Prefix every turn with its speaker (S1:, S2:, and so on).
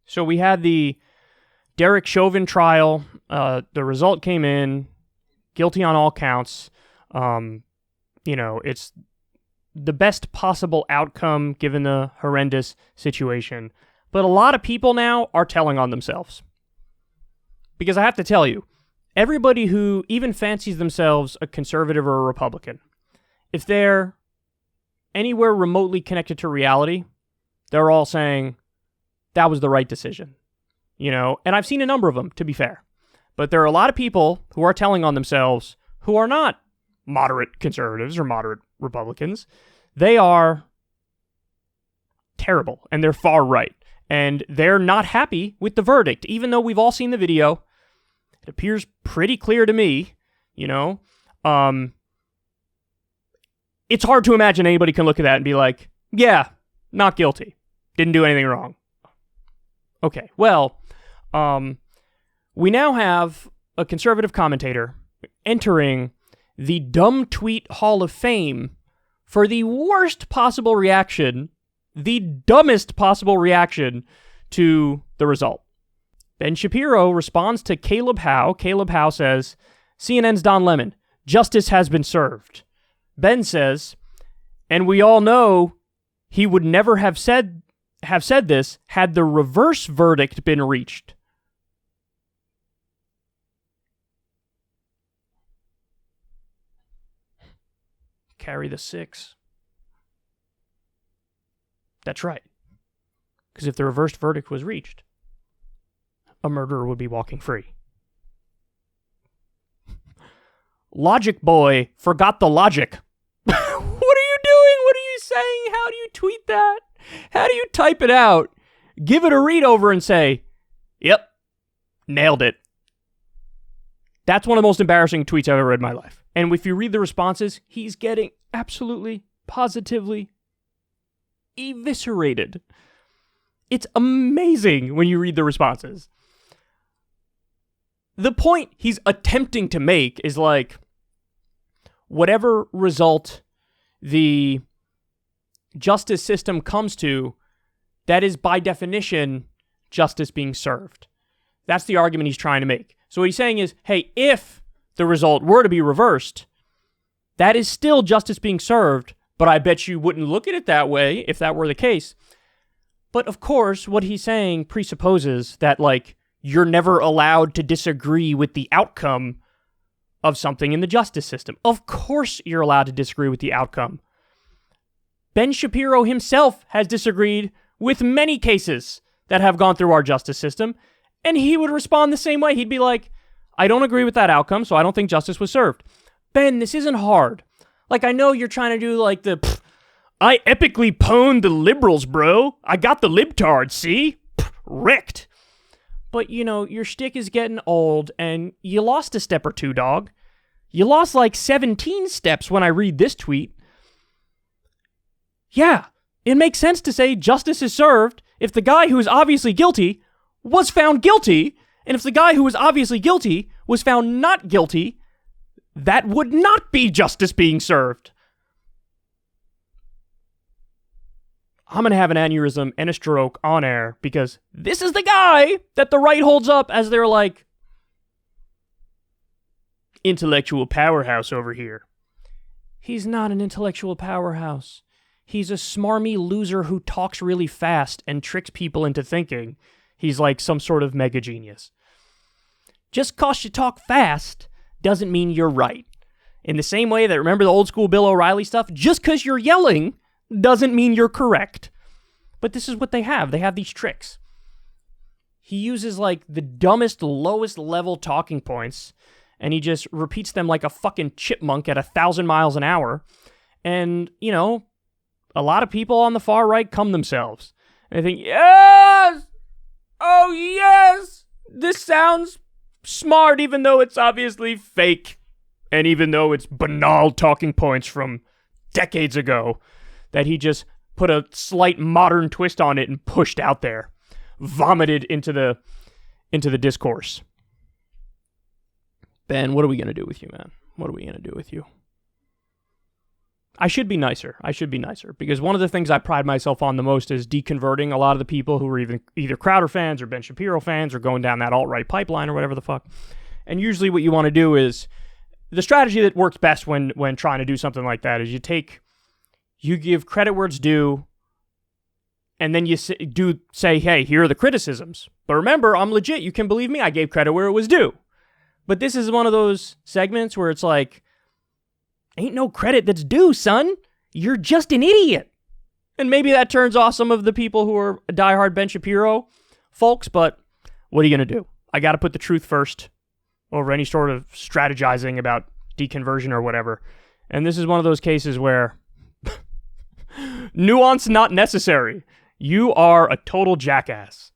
S1: So we had the Derek Chauvin trial. The result came in, guilty on all counts. It's the best possible outcome given the horrendous situation. But a lot of people now are telling on themselves. Because I have to tell you, everybody who even fancies themselves a conservative or a Republican, if they're anywhere remotely connected to reality, they're all saying that was the right decision. And I've seen a number of them, to be fair. But there are a lot of people who are telling on themselves who are not moderate conservatives or moderate Republicans. They are terrible, and they're far right. And they're not happy with the verdict, even though we've all seen the video. It appears pretty clear to me, It's hard to imagine anybody can look at that and be like, yeah, not guilty. Didn't do anything wrong. Okay, well, we now have a conservative commentator entering the Dumb Tweet Hall of Fame for the worst possible reaction, the dumbest possible reaction to the result. Ben Shapiro responds to Caleb Howe. Caleb Howe says, CNN's Don Lemon, justice has been served. Ben says, and we all know he would never have said this had the reverse verdict been reached. Carry the 6. That's right. Because if the reversed verdict was reached, a murderer would be walking free. Logic Boy forgot the logic. What are you doing? What are you saying? How do you tweet that? How do you type it out? Give it a read over and say, yep, nailed it. That's one of the most embarrassing tweets I've ever read in my life. And if you read the responses, he's getting absolutely, positively eviscerated. It's amazing when you read the responses. The point he's attempting to make is like, whatever result the justice system comes to, that is by definition justice being served. That's the argument he's trying to make. So what he's saying is, hey, if the result were to be reversed, that is still justice being served, but I bet you wouldn't look at it that way if that were the case. But of course, what he's saying presupposes that, like, you're never allowed to disagree with the outcome of something in the justice system. Of course you're allowed to disagree with the outcome. Ben Shapiro himself has disagreed with many cases that have gone through our justice system, and he would respond the same way. He'd be like, I don't agree with that outcome, so I don't think justice was served. Ben, this isn't hard. Like, I know you're trying to do like I epically pwned the liberals, bro. I got the libtards, see? Wrecked. But, your shtick is getting old, and you lost a step or two, dog. You lost like 17 steps when I read this tweet. Yeah, it makes sense to say justice is served if the guy who is obviously guilty was found guilty, and if the guy who was obviously guilty was found not guilty, that would not be justice being served. I'm going to have an aneurysm and a stroke on air because this is the guy that the right holds up as their, like, intellectual powerhouse over here. He's not an intellectual powerhouse. He's a smarmy loser who talks really fast and tricks people into thinking he's like some sort of mega genius. Just 'cause you talk fast doesn't mean you're right. In the same way that, remember the old school Bill O'Reilly stuff? Just 'cause you're yelling doesn't mean you're correct. But this is what they have. They have these tricks. He uses like the dumbest, lowest level talking points, and he just repeats them like a fucking chipmunk at 1,000 miles an hour. And, a lot of people on the far right come themselves. And they think, yes! Oh, yes! This sounds smart, even though it's obviously fake. And even though it's banal talking points from decades ago that he just put a slight modern twist on it and pushed out there, vomited into the discourse. Ben, what are we going to do with you, man? What are we going to do with you? I should be nicer. Because one of the things I pride myself on the most is deconverting a lot of the people who are either Crowder fans or Ben Shapiro fans or going down that alt-right pipeline or whatever the fuck. And usually what you want to do is, the strategy that works best when trying to do something like that is you give credit where it's due, and then you say, hey, here are the criticisms. But remember, I'm legit. You can believe me. I gave credit where it was due. But this is one of those segments where it's like, ain't no credit that's due, son. You're just an idiot. And maybe that turns off some of the people who are diehard Ben Shapiro folks, but what are you going to do? I got to put the truth first over any sort of strategizing about deconversion or whatever. And this is one of those cases where nuance not necessary. You are a total jackass.